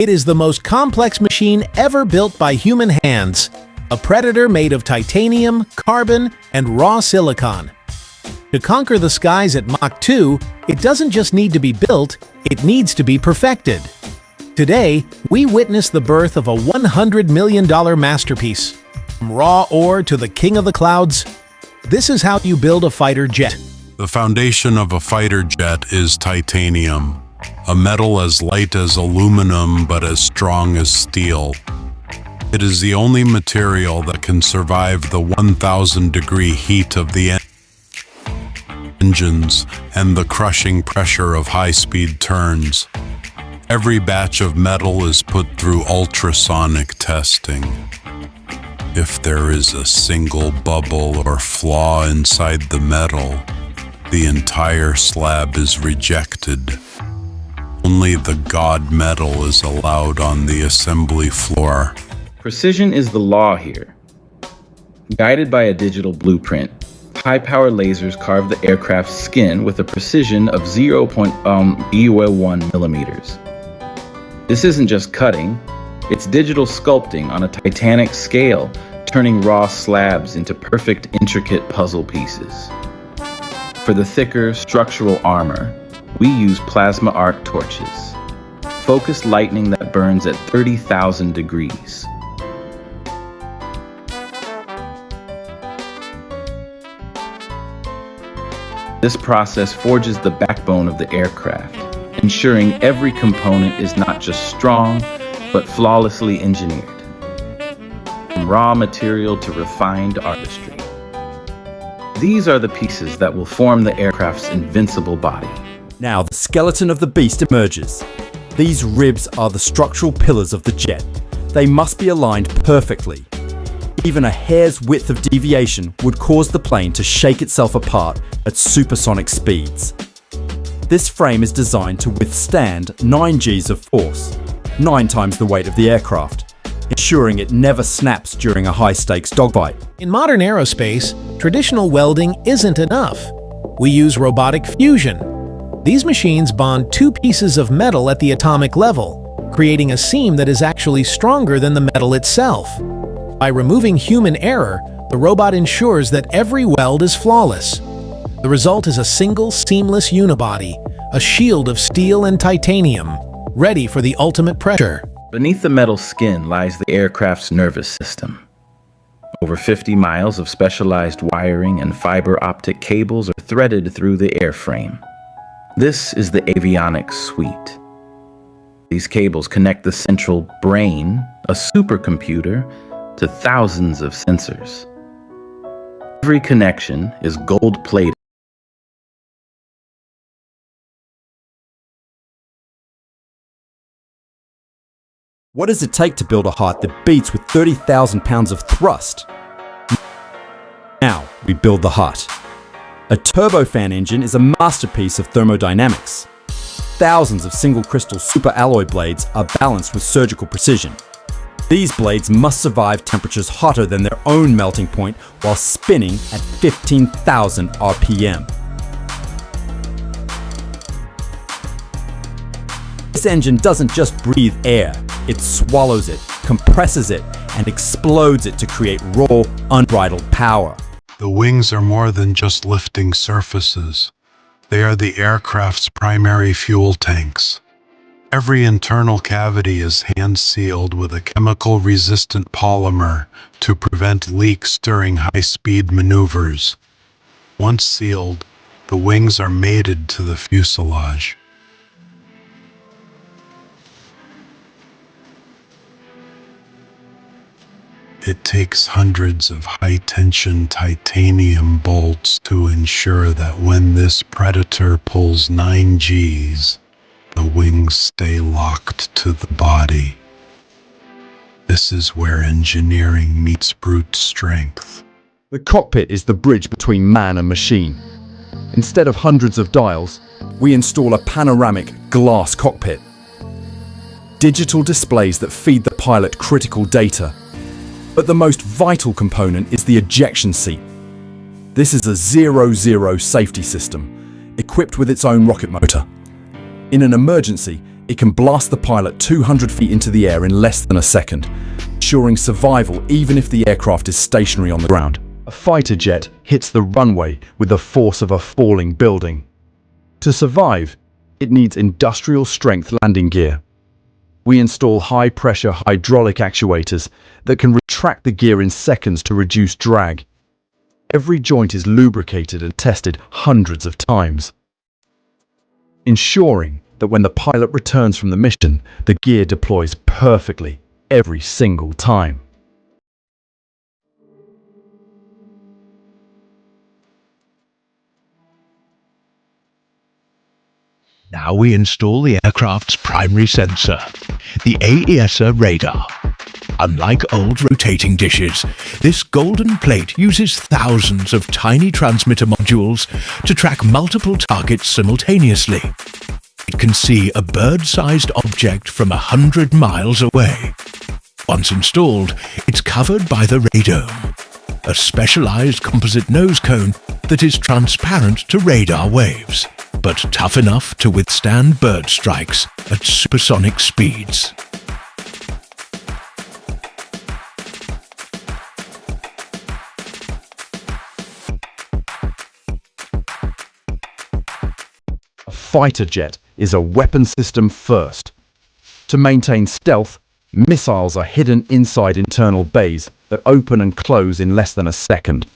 It is the most complex machine ever built by human hands, a predator made of titanium, carbon, and raw silicon. To conquer the skies at Mach 2, it doesn't just need to be built, it needs to be perfected. Today, we witness the birth of a $100 million masterpiece. From raw ore to the king of the clouds, this is how you build a fighter jet. The foundation of a fighter jet is titanium, a metal as light as aluminum but as strong as steel. It is the only material that can survive the 1,000-degree heat of the engines and the crushing pressure of high-speed turns. Every batch of metal is put through ultrasonic testing. If there is a single bubble or flaw inside the metal, the entire slab is rejected. Only the god metal is allowed on the assembly floor. Precision is the law here. Guided by a digital blueprint, high-power lasers carve the aircraft's skin with a precision of 0.01 millimeters. This isn't just cutting, it's digital sculpting on a titanic scale, turning raw slabs into perfect, intricate puzzle pieces. For the thicker, structural armor, we use plasma arc torches, focused lightning that burns at 30,000 degrees. This process forges the backbone of the aircraft, ensuring every component is not just strong, but flawlessly engineered. From raw material to refined artistry. These are the pieces that will form the aircraft's invincible body. Now the skeleton of the beast emerges. These ribs are the structural pillars of the jet. They must be aligned perfectly. Even a hair's width of deviation would cause the plane to shake itself apart at supersonic speeds. This frame is designed to withstand 9 Gs of force, 9 times the weight of the aircraft, ensuring it never snaps during a high-stakes dogfight. In modern aerospace, traditional welding isn't enough. We use robotic fusion. These machines bond 2 pieces of metal at the atomic level, creating a seam that is actually stronger than the metal itself. By removing human error, the robot ensures that every weld is flawless. The result is a single, seamless unibody, a shield of steel and titanium, ready for the ultimate pressure. Beneath the metal skin lies the aircraft's nervous system. Over 50 miles of specialized wiring and fiber optic cables are threaded through the airframe. This is the avionics suite. These cables connect the central brain, a supercomputer, to thousands of sensors. Every connection is gold-plated. What does it take to build a heart that beats with 30,000 pounds of thrust? Now we build the heart. A turbofan engine is a masterpiece of thermodynamics. Thousands of single-crystal superalloy blades are balanced with surgical precision. These blades must survive temperatures hotter than their own melting point while spinning at 15,000 RPM. This engine doesn't just breathe air, it swallows it, compresses it, and explodes it to create raw, unbridled power. The wings are more than just lifting surfaces. They are the aircraft's primary fuel tanks. Every internal cavity is hand-sealed with a chemical-resistant polymer to prevent leaks during high-speed maneuvers. Once sealed, the wings are mated to the fuselage. It takes hundreds of high-tension titanium bolts to ensure that when this predator pulls 9 Gs, the wings stay locked to the body. This is where engineering meets brute strength. The cockpit is the bridge between man and machine. Instead of hundreds of dials, we install a panoramic glass cockpit. Digital displays that feed the pilot critical data. But the most vital component is the ejection seat. This is a 0-0 safety system, equipped with its own rocket motor. In an emergency, It can blast the pilot 200 feet into the air in less than a second, ensuring survival even if the aircraft is stationary on the ground. A fighter jet hits the runway with the force of a falling building. To survive, it needs industrial-strength landing gear. We install high-pressure hydraulic actuators that can retract the gear in seconds to reduce drag. Every joint is lubricated and tested hundreds of times, ensuring that when the pilot returns from the mission, the gear deploys perfectly every single time. Now we install the aircraft's primary sensor, the AESA radar. Unlike old rotating dishes, this golden plate uses thousands of tiny transmitter modules to track multiple targets simultaneously. It can see a bird-sized object from 100 miles away. Once installed, it's covered by the radome, a specialized composite nose cone that is transparent to radar waves, but tough enough to withstand bird strikes at supersonic speeds. A fighter jet is a weapon system first. To maintain stealth, missiles are hidden inside internal bays that open and close in less than a second.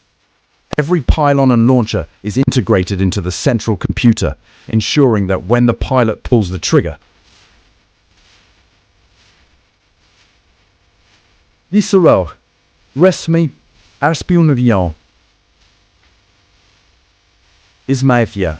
Every pylon and launcher is integrated into the central computer, ensuring that when the pilot pulls the trigger, Visceral, Resmi, Arspion is Mafia.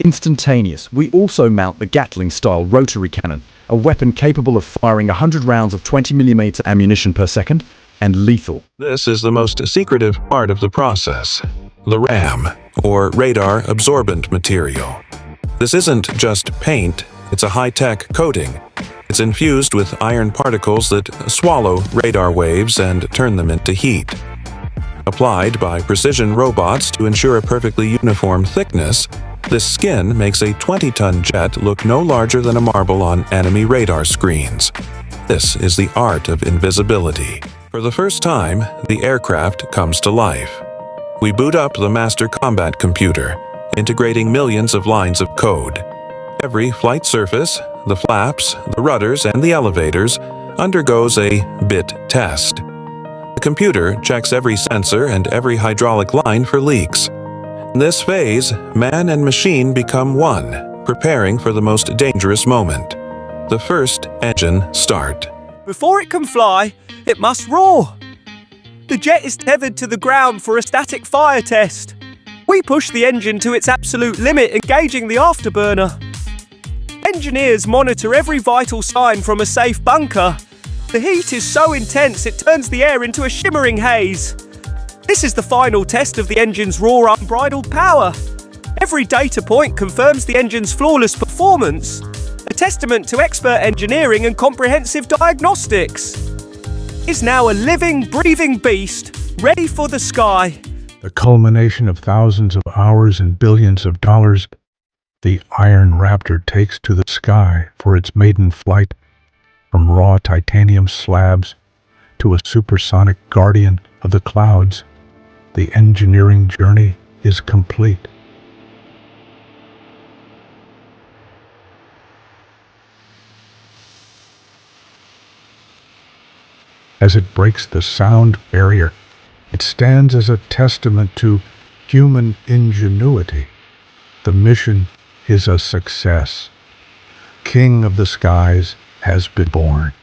Instantaneous. We also mount the Gatling-style rotary cannon, a weapon capable of firing 100 rounds of 20mm ammunition per second, and lethal. This is the most secretive part of the process, the RAM, or radar absorbent material. This isn't just paint, it's a high-tech coating. It's infused with iron particles that swallow radar waves and turn them into heat. Applied by precision robots to ensure a perfectly uniform thickness, this skin makes a 20-ton jet look no larger than a marble on enemy radar screens. This is the art of invisibility. For the first time, the aircraft comes to life. We boot up the master combat computer, integrating millions of lines of code. Every flight surface, the flaps, the rudders, and the elevators undergoes a bit test. The computer checks every sensor and every hydraulic line for leaks. In this phase, man and machine become one, preparing for the most dangerous moment. The first engine start. Before it can fly, it must roar. The jet is tethered to the ground for a static fire test. We push the engine to its absolute limit, engaging the afterburner. Engineers monitor every vital sign from a safe bunker. The heat is so intense it turns the air into a shimmering haze. This is the final test of the engine's raw, unbridled power. Every data point confirms the engine's flawless performance, a testament to expert engineering and comprehensive diagnostics. It's now a living, breathing beast, ready for the sky. The culmination of thousands of hours and billions of dollars, the Iron Raptor takes to the sky for its maiden flight. From raw titanium slabs to a supersonic guardian of the clouds, the engineering journey is complete. As it breaks the sound barrier, it stands as a testament to human ingenuity. The mission is a success. King of the Skies has been born.